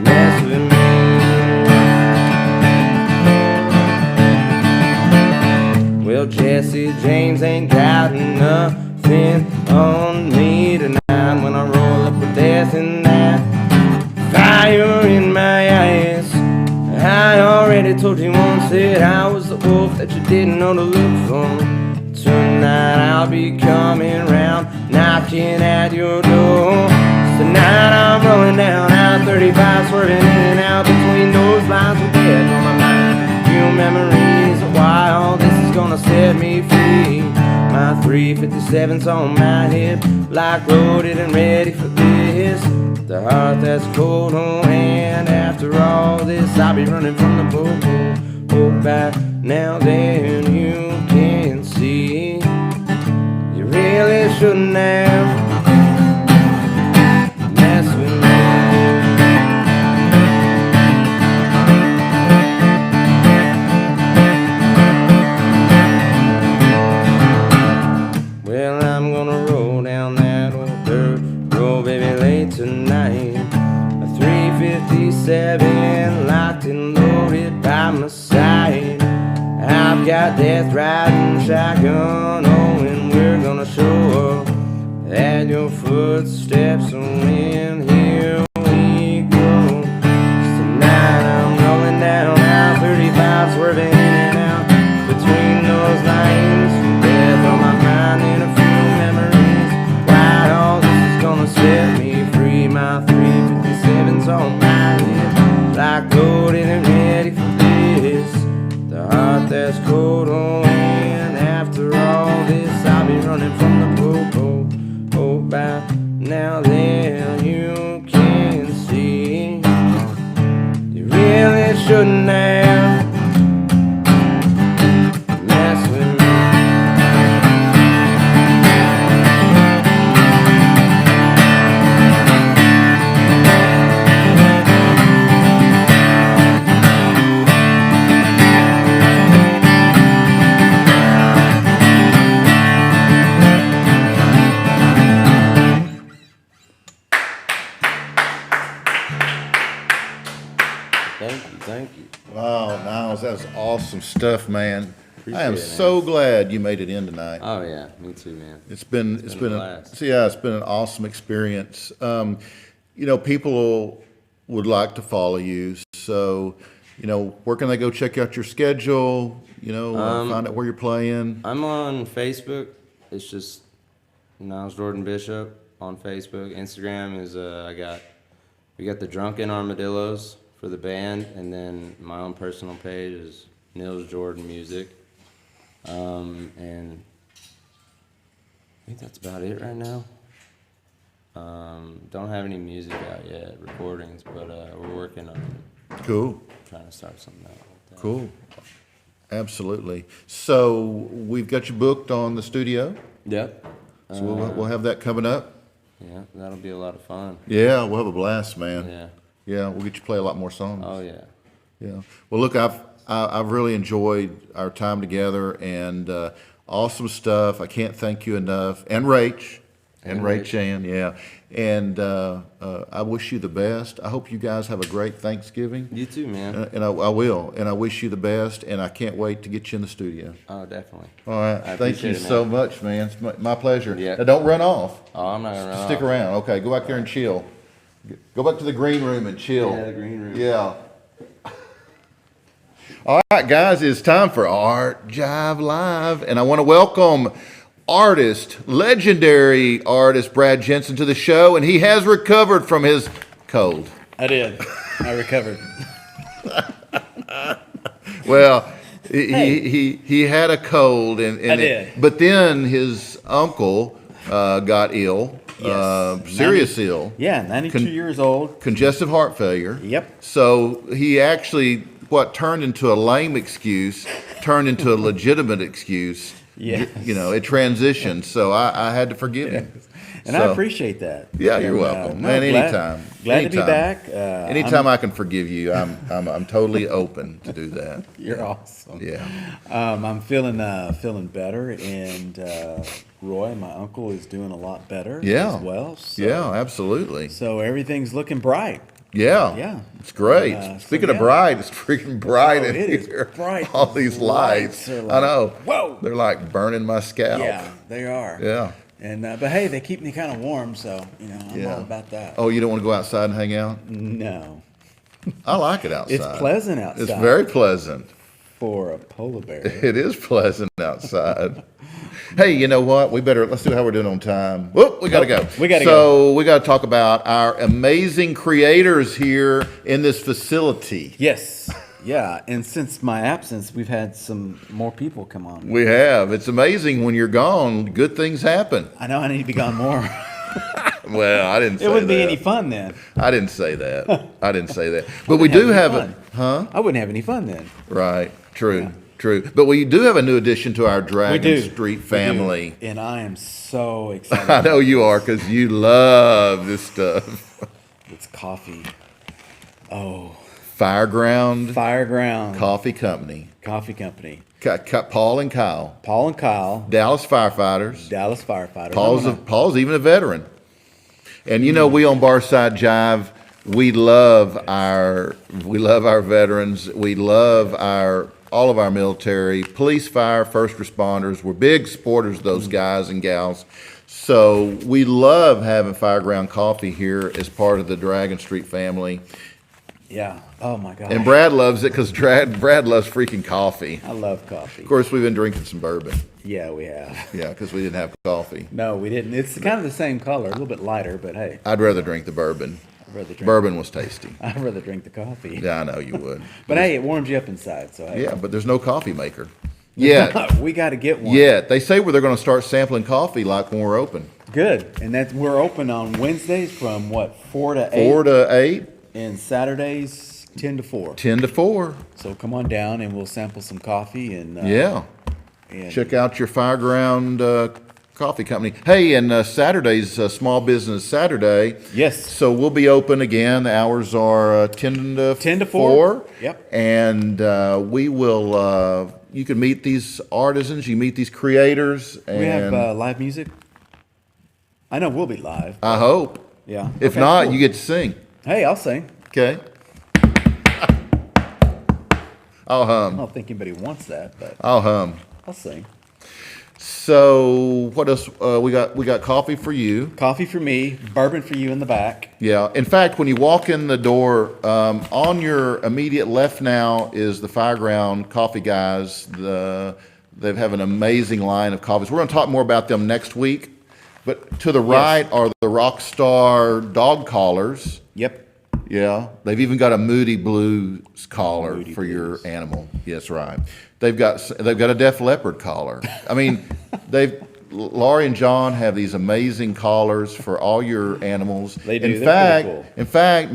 messed with me. Well, Jesse James ain't got nothing on me tonight when I roll up with death in that fire in my eyes. I already told you once that I was the wolf that you didn't know to look for. Tonight I'll be coming round, knocking at your door. Tonight I'm rolling down I-35, swerving in and out between those lines with death on my mind. Few memories of why all this is gonna set me free. My 357's on my hip, like loaded and ready for this. The heart that's cold, oh, and after all this, I'll be running from the popo. Oh, back now then you can see, you really shouldn't have messed with me. Well, I'm gonna roll down that old dirt road, baby, late tonight. A 357 locked and loaded by my side. I've got death riding shotgun, oh, and we're gonna show up at your footsteps, so in here we go. Tonight I'm rolling down I-35, swerving in and out between those lines. Death on my mind and a few memories. Why all this is gonna set me free. My 357's on my head, like loaded and ready for this. The heart that's cold, oh, and after all this, I'll be running from the popo. Oh, by now then you can see, you really shouldn't have messed with me. Thank you. Wow, Niles, that was awesome stuff, man. I am Appreciate it, so glad you made it in tonight. Oh yeah, me too, man. It's been a a blast. yeah, it's been an awesome experience. People would like to follow you, so where can they go check out your schedule? Find out where you're playing. I'm on Facebook. It's just Niles Jordan Bishop on Facebook. Instagram is we got the Drunken Armadillos for the band, and then my own personal page is Nils Jordan Music. And I think that's about it right now. Don't have any music out yet, recordings, but we're working on Cool. trying to start something out like that. Cool. Absolutely. So we've got you booked on the studio. Yep. So we'll have that coming up. Yeah, that'll be a lot of fun. Yeah, we'll have a blast, man. Yeah. Yeah, we'll get you to play a lot more songs. Oh yeah. Yeah. Well, look, I've really enjoyed our time together, and awesome stuff. I can't thank you enough, and Rach, and Rach Ann, yeah. And I wish you the best. I hope you guys have a great Thanksgiving. You too, man. And I will, and I wish you the best, and I can't wait to get you in the studio. Oh, definitely. All right. I Thank you appreciate it, man. so much, man. It's my pleasure. Yeah. Now, don't run off. Oh, I'm not gonna run Stick off. around. Okay, go back there and chill. Go back to the green room and chill. Yeah, the green room. Yeah. All right, guys, it's time for Art Jive Live, and I want to welcome legendary artist Brad Jensen to the show, and he has recovered from his cold. I did. I recovered. Well, he had a cold, and I did. But then his uncle got ill, Yes. serious ill. Yeah, 92 years old. Congestive heart failure. Yep. So he actually, what turned into a lame excuse turned into a legitimate excuse. Yes. It transitioned, so I had to forgive him. And I appreciate that. Yeah, you're And, welcome. no, Man, glad- anytime. Glad to be Anytime. back. Anytime I can forgive you, I'm totally open to do that. You're awesome. Yeah. I'm feeling better, and Roy, my uncle, is doing a lot better Yeah. as well. So, Yeah, absolutely. So everything's looking bright. Yeah. Yeah. It's great. So, Speaking of yeah. bright, it's freaking bright Oh, in it is here. bright. All these lights. Lights are I know. whoa. They're like burning my scalp. Yeah, they are. Yeah. And but hey, they keep me kind of warm, so I'm Yeah. all about that. Oh, you don't want to go outside and hang out? No, I like it outside. it's pleasant outside. It's very pleasant. for a polar bear. It is pleasant outside. Hey, you know what? Let's see how we're doing on time. Whoop, we gotta go. We gotta So we gotta talk about our amazing creators here in this facility. Yes, yeah. And since my absence, we've had some more people come on. We have. It's amazing when you're gone, good things happen. I know I need to be gone more. Well, I didn't say It wouldn't that. be any fun then. I didn't say that. I didn't say that. But we wouldn't do have have any a, huh? I wouldn't have any fun then. Right. True. True. But we do have a new addition to our Dragon do. Street We do. family. And I am so excited. I know you are because you love this stuff. It's coffee. Oh, Fireground Fireground Coffee Company. Coffee Company. Paul and Kyle. Paul and Kyle, Dallas firefighters. Dallas firefighters. Paul's even a veteran. And you know, we on Barside Jive, we love our veterans. We love all of our military, police, fire, first responders. We're big supporters of those guys and gals. So we love having Fireground Coffee here as part of the Dragon Street family. Yeah. Oh my God. And Brad loves it because Brad loves freaking coffee. I love coffee. Of course, we've been drinking some bourbon. Yeah, we have. Yeah, because we didn't have coffee. No, we didn't. It's kind of the same color, a little bit lighter, but hey, I'd rather drink the bourbon. I'd rather drink. Bourbon was tasty. I'd rather drink the coffee. Yeah, I know you would. But hey, it warms you up inside. So hey. Yeah, but there's no coffee maker. Yeah. we got to get one. Yeah, they say they're going to start sampling coffee like when we're open. Good. And we're open on Wednesdays from what 4 to 8, 4 to 8, and Saturdays 10 to 4. 10 to 4. So come on down and we'll sample some coffee and Yeah. and Check out your Fireground Coffee Company. Hey, and Saturday's Small Business Saturday. Yes. So we'll be open again. The hours are 10 to 10 to 4. Yep. And we will, you can meet these artisans, you meet these creators. And We have live music. I know we'll be live. I hope. Yeah. If Okay, not, cool. you get to sing. Hey, I'll sing. Okay. I'll I hum. don't think anybody wants that, but I'll hum. I'll sing. So what else? We got coffee for you. Coffee for me, bourbon for you in the back. Yeah. In fact, when you walk in the door, on your immediate left now is the Fireground Coffee guys. They have an amazing line of coffees. We're going to talk more about them next week. But to the right are the Rockstar dog collars. Yep. Yeah, they've even got a Moody Blues collar Moody for your Blues. animal. Yes, right. They've got a Def Leppard collar. I mean, Laurie and John have these amazing collars for all your animals. They do. In They're fact, pretty cool. in fact,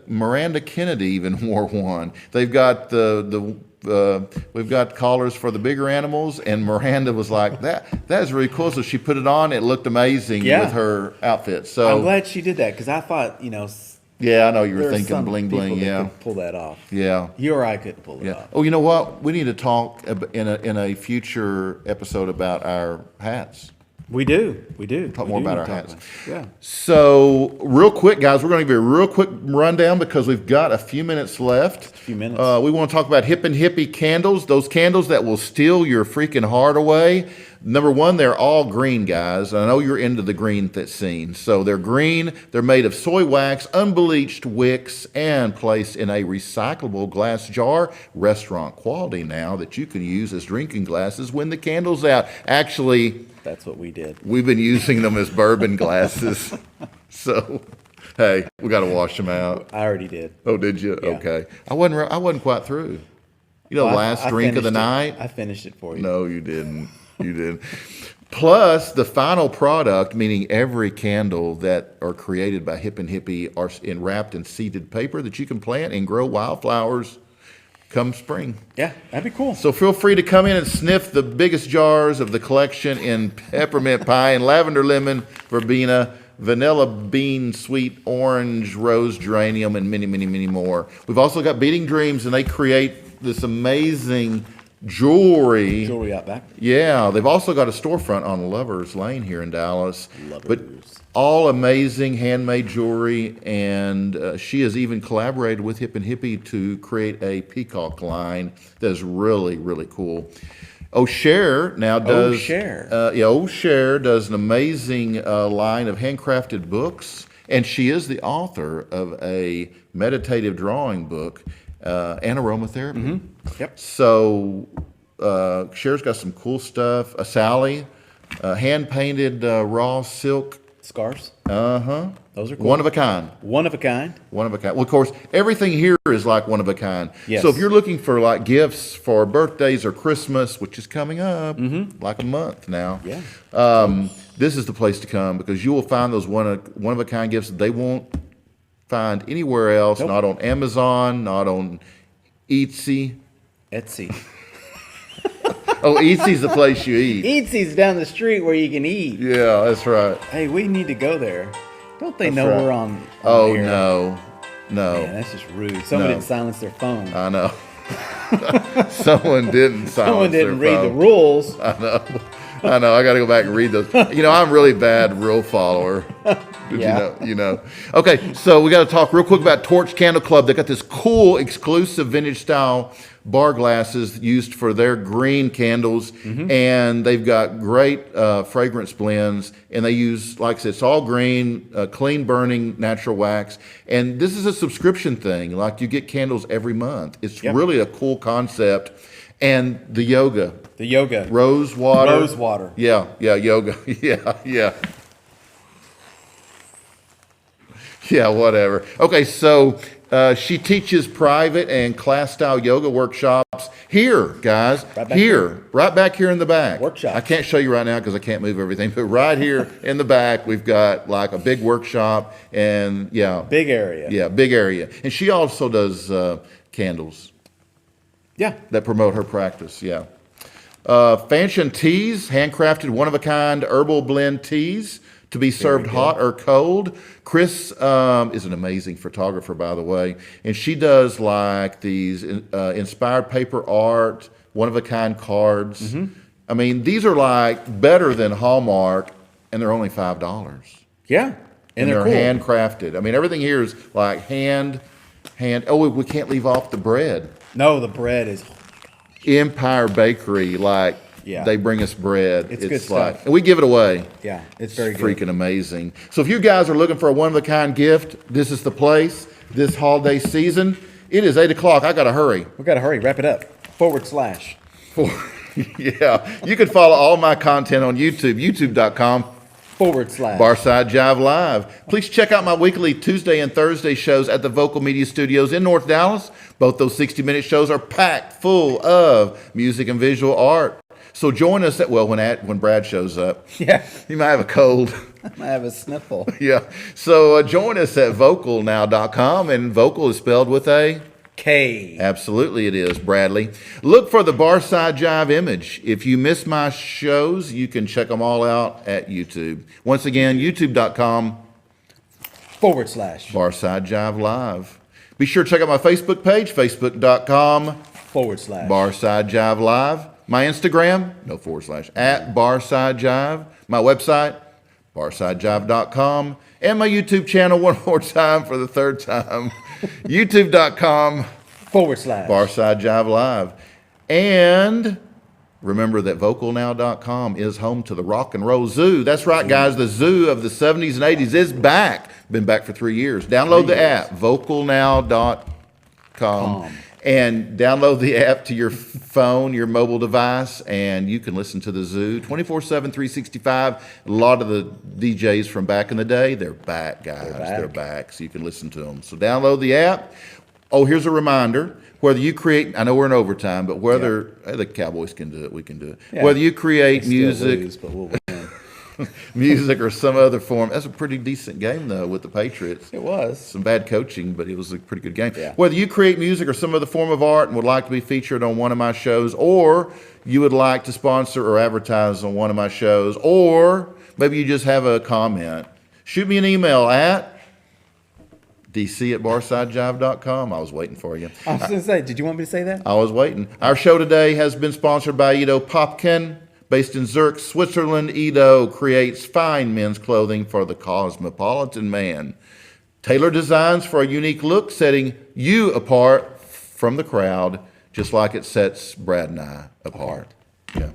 Miranda Kennedy even wore one. They've got we've got collars for the bigger animals, and Miranda was like, that is really cool. So she put it on. It looked amazing Yeah. with her outfit. So I'm glad she did that because I thought, yeah, I know you were there are thinking some bling people bling. that Yeah, could pull that off. yeah. You or I couldn't pull it Yeah. off. Oh, you know what? We need to talk in a future episode about our hats. We do. Talk We more do about need our to talk hats. about it. Yeah. So, real quick, guys, we're going to give you a real quick rundown because we've got a few minutes left. few minutes. We want to talk about Hip and Hippie candles, those candles that will steal your freaking heart away. Number one, they're all green, guys. I know you're into the green scene. So they're green. They're made of soy wax, unbleached wicks, and placed in a recyclable glass jar. Restaurant quality now that you can use as drinking glasses when the candle's out. Actually, That's what we did. we've been using them as bourbon glasses. So, hey, we got to wash them out. I already did. Oh, did you? Yeah. Okay. I wasn't quite through. You know, Well, last I drink of the finished it. night. I finished it for you. No, you didn't. You didn't. Plus, the final product, meaning every candle that are created by Hip and Hippie, are wrapped in seeded paper that you can plant and grow wildflowers come spring. Yeah, that'd be cool. So feel free to come in and sniff the biggest jars of the collection in peppermint pie and lavender lemon verbena, vanilla bean sweet orange rose geranium, and many, many, many more. We've also got Beating Dreams, and they create this amazing jewelry. Jewelry out back. Yeah, they've also got a storefront on Lovers Lane here in Dallas. Lovers. But all amazing handmade jewelry, and she has even collaborated with Hip and Hippie to create a peacock line that is really, really cool. O'Share now does. O'Share. O'Share does an amazing line of handcrafted books, and she is the author of a meditative drawing book and aromatherapy. Yep. So Cher's got some cool stuff. Sally, hand painted raw silk. Scarves. Those are cool. One of a kind. One of a kind. One of a kind. Well, of course, everything here is like one of a kind. Yes. So if you're looking for like gifts for birthdays or Christmas, which is coming up like a month now, this is the place to come because you will find those one of a kind gifts that they won't find anywhere else. Nope. Not on Amazon, not on Etsy. Oh, Etsy's the place you eat. Etsy's down the street where you can eat. Yeah, that's right. Hey, we need to go there. Don't they That's know right. we're on Oh, air? no. Man, that's just rude. Someone No. didn't silence their phone. I know. Someone didn't silence Someone didn't their read the phone. rules. I know. I got to go back and read those. I'm really bad rule follower. Did Yeah. you know? Okay, so we got to talk real quick about Torch Candle Club. They got this cool, exclusive vintage style bar glasses used for their green candles, and they've got great fragrance blends. And they use, like I said, it's all green, clean burning natural wax. And this is a subscription thing. Like you get candles every month. It's really a cool concept. And the yoga. The yoga. Rose water. Rose water. Yeah, yoga. Yeah. Yeah, whatever. Okay, so she teaches private and class-style yoga workshops here, guys. Right back Right back here in the back. Workshop. I can't show you right now because I can't move everything, but right here in the back, we've got like a big workshop and Big area. Yeah, big area. And she also does candles Yeah. that promote her practice, yeah. Fanchon teas, handcrafted one-of-a-kind herbal blend teas to be served hot or cold. Chris is an amazing photographer, by the way, and she does like these inspired paper art, one-of-a-kind cards. I mean, these are like better than Hallmark, and they're only $5. Yeah. And they're cool. handcrafted. I mean, everything here is like hand. Oh, we can't leave off the bread. No, the bread is. Empire Bakery, like Yeah. they bring us bread. It's good like, stuff. and we give it away. Yeah, it's very good. Freaking amazing. So if you guys are looking for a one-of-a-kind gift, this is the place. This holiday season, it is 8 o'clock. I gotta hurry. We got to hurry. Wrap it up. /. Yeah, you can follow all my content on YouTube, youtube.com. Barside Jive Live. Please check out my weekly Tuesday and Thursday shows at the Vocal Media Studios in North Dallas. Both those 60-minute shows are packed full of music and visual art. So join us when Brad shows up. Yeah. He might have a cold. I have a sniffle. Yeah. So join us at vocalnow.com, and vocal is spelled with a K. Absolutely it is, Bradley. Look for the Barside Jive image. If you miss my shows, you can check them all out at YouTube. Once again, youtube.com /. Barside Jive Live. Be sure to check out my Facebook page, facebook.com / Barside Jive Live. My Instagram, no / at Barside Jive. My website, barsidejive.com. And my YouTube channel, one more time for the third time, youtube.com / Barside Jive Live. And remember that vocalnow.com is home to the Rock and Roll Zoo. That's right, guys. The zoo of the 70s and 80s is back. Been back for 3 years. Download the app, vocalnow.com. And download the app to your phone, your mobile device, and you can listen to the zoo 24/7, 365. A lot of the DJs from back in the day, they're back, guys. They're back, so you can listen to them. So download the app. Oh, here's a reminder. Whether you create, I know we're in overtime, but whether the Cowboys can do it, we can do it. Yeah. Whether you create music, Lose, but we'll win. music or some other form. That's a pretty decent game, though, with the Patriots. It was. Some bad coaching, but it was a pretty good game. Yeah. Whether you create music or some other form of art and would like to be featured on one of my shows, or you would like to sponsor or advertise on one of my shows, or maybe you just have a comment, shoot me an email at dc@barsidejive.com. I was waiting for you. I was going to say, did you want me to say that? I was waiting. Our show today has been sponsored by Ido Popkin. Based in Zurich, Switzerland, Ido creates fine men's clothing for the cosmopolitan man. Tailored designs for a unique look, setting you apart from the crowd, just like it sets Brad and I apart. Yeah.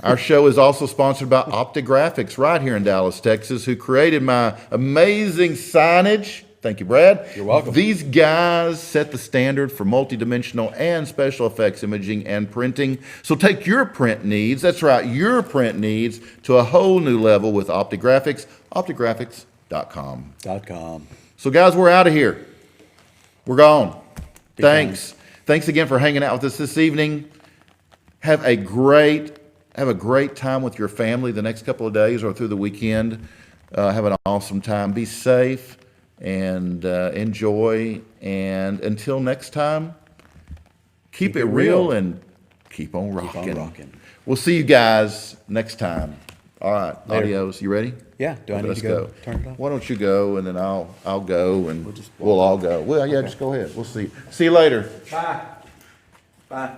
Our show is also sponsored by Optigraphics right here in Dallas, Texas, who created my amazing signage. Thank you, Brad. You're welcome. These guys set the standard for multidimensional and special effects imaging and printing. So take your print needs, that's right, your print needs, to a whole new level with Optigraphics, optigraphics.com. .com. So guys, we're out of here. We're gone. Big Thanks. Thanks again for hanging out with us this evening. Have a great time with your family the next couple of days or through the weekend. Have an awesome time. Be safe and enjoy. And until next time, keep it real and keep on rocking. We'll see you guys next time. All right. Later. Adios. You ready? Yeah. Do I need Let's to go turn it off? Why don't you go, and then I'll go, and we'll all go. Well, yeah, just go ahead. We'll see. See you later. Bye. Bye.